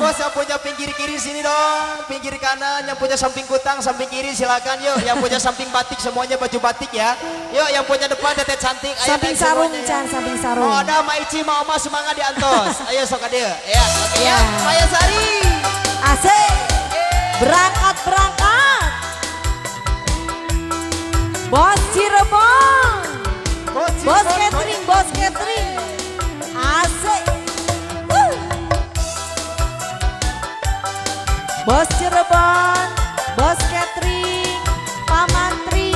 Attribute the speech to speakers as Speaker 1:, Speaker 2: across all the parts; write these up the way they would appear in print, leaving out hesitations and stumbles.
Speaker 1: bos yang punya pinggir kiri sini dong, pinggir kanan, yang punya samping kutang, samping kiri silakan yuk, yang punya samping batik semuanya baju batik ya. Yuk yang punya depan teteh cantik, ayo
Speaker 2: samping
Speaker 1: naik
Speaker 2: sarung
Speaker 1: semuanya,
Speaker 2: Chan,
Speaker 1: ya.
Speaker 2: samping sarung.
Speaker 1: Oh ada Maici, mau Oma semangat di Antos. Ayo sok dia. Ya, oke ya. Maya Sari.
Speaker 2: Asik. Berangkat. Bos Cirebon. Bos catering. Asik. Bos Cirebon, bos catering, Pak Mantri.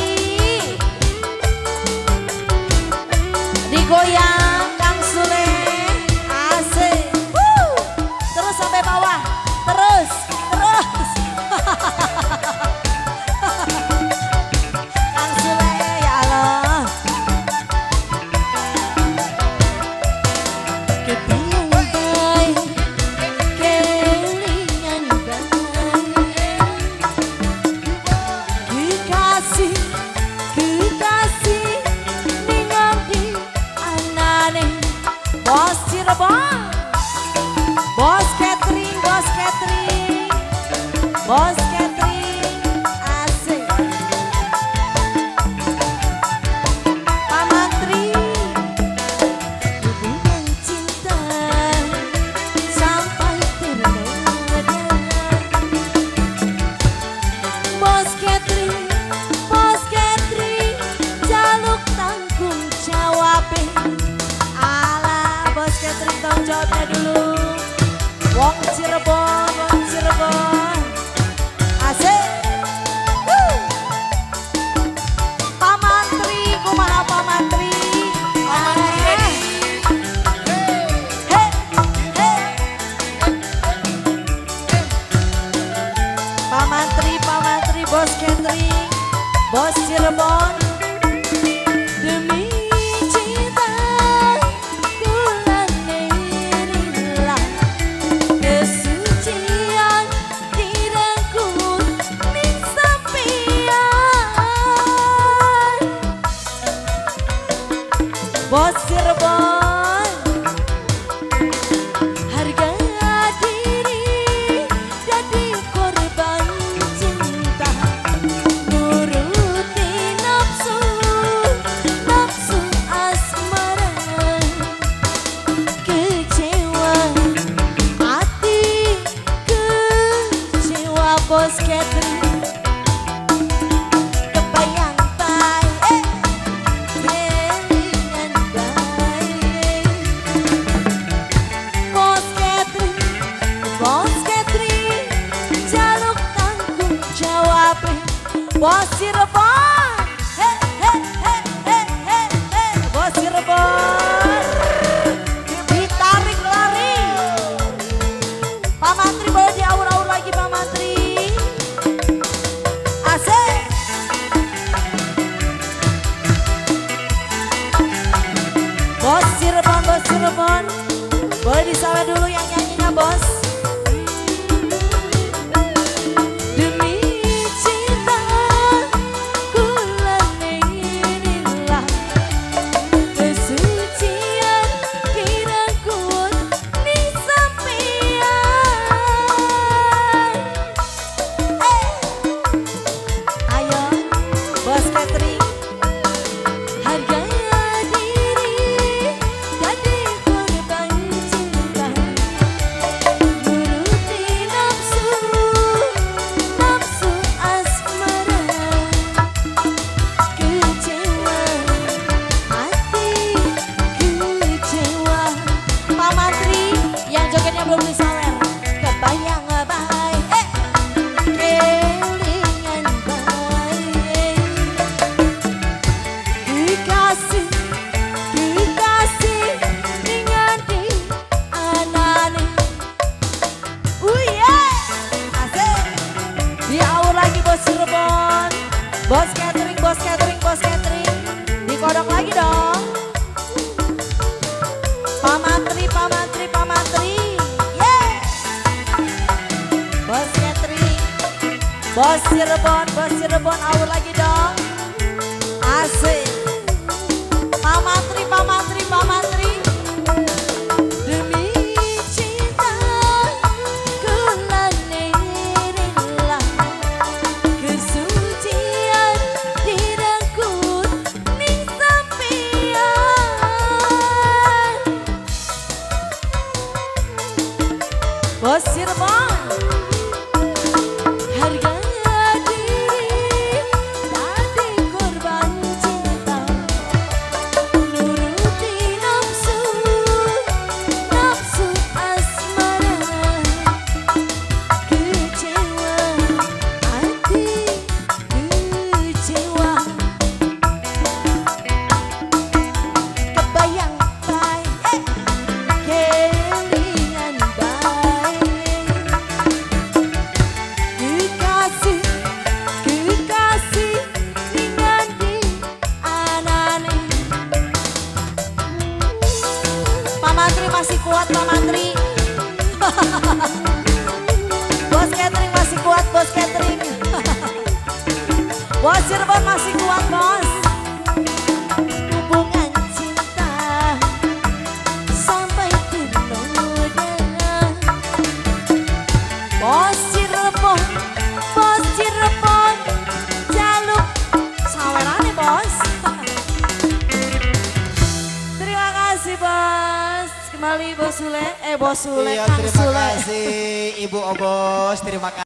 Speaker 2: Digoyang Kang Sule. Asik. Terus sampai bawah. Terus. Kang Sule, ya Allah. Bos Cirebon, bos catering, asik. Pak Mantri, hubungan cinta sampai terlena. Bos catering, jaluk tanggung jawabnya. Bos catering tanggung jawabnya dulu. Wong Cirebon, asik. Pak Mantri, kumaha Pak Mantri? Pak Mantri, bos catering, bos Cirebon. Demi cinta kesucian direnggut ning sampeyan. Bos Cirebon, harga diri jadi korban cinta, nuruti nafsu asmara. Kecewa hati, kecewa bos catering. Kebayang baik, kelingan baik. Bos catering, jaluk tanggung jawab. Bos Cirebon, bos Cirebon. Ditarik lari. Pak Mantri boleh diaur-aur lagi Pak Mantri. Asik. Bos Cirebon. Boleh disawer dulu yang nyanyinya bos. Demi cinta kulaninilah kesucian direnggut ning sampeyan. Ayo bos catering, harga diri jadi korban cinta, nuruti nafsu asmara. Kecewa hati, kecewa. Pak Mantri yang jogetnya belum disawer. Kebayang baik, kelingan baik. Dikasih dengan di anane. Asik. Diaur lagi bos Cirebon. Bos catering. Dikodok lagi dong. Pak Mantri. Bos catering. Bos Cirebon, aur lagi dong. Asik. Pak Mantri. Demi cinta Bos Cirebon. Harga diri tadi korban cinta, nuruti nafsu asmara, kecewa hati kecewa, kebayang baik kelingan baik, kekasih dengan di anane. Pak Mantri masih kuat, Pak Mantri. Bos catering masih kuat, bos catering. Bos Cirebon masih kuat, bos. Hubungan cinta sampai ternoda. Bos Cirebon, jaluk sawerane, bos. Terima kasih, bos. Kembali Bos Sule, Bos Sule,
Speaker 1: Iya,
Speaker 2: Kang
Speaker 1: terima
Speaker 2: Sule.
Speaker 1: kasih Ibu Obos, terima kasih.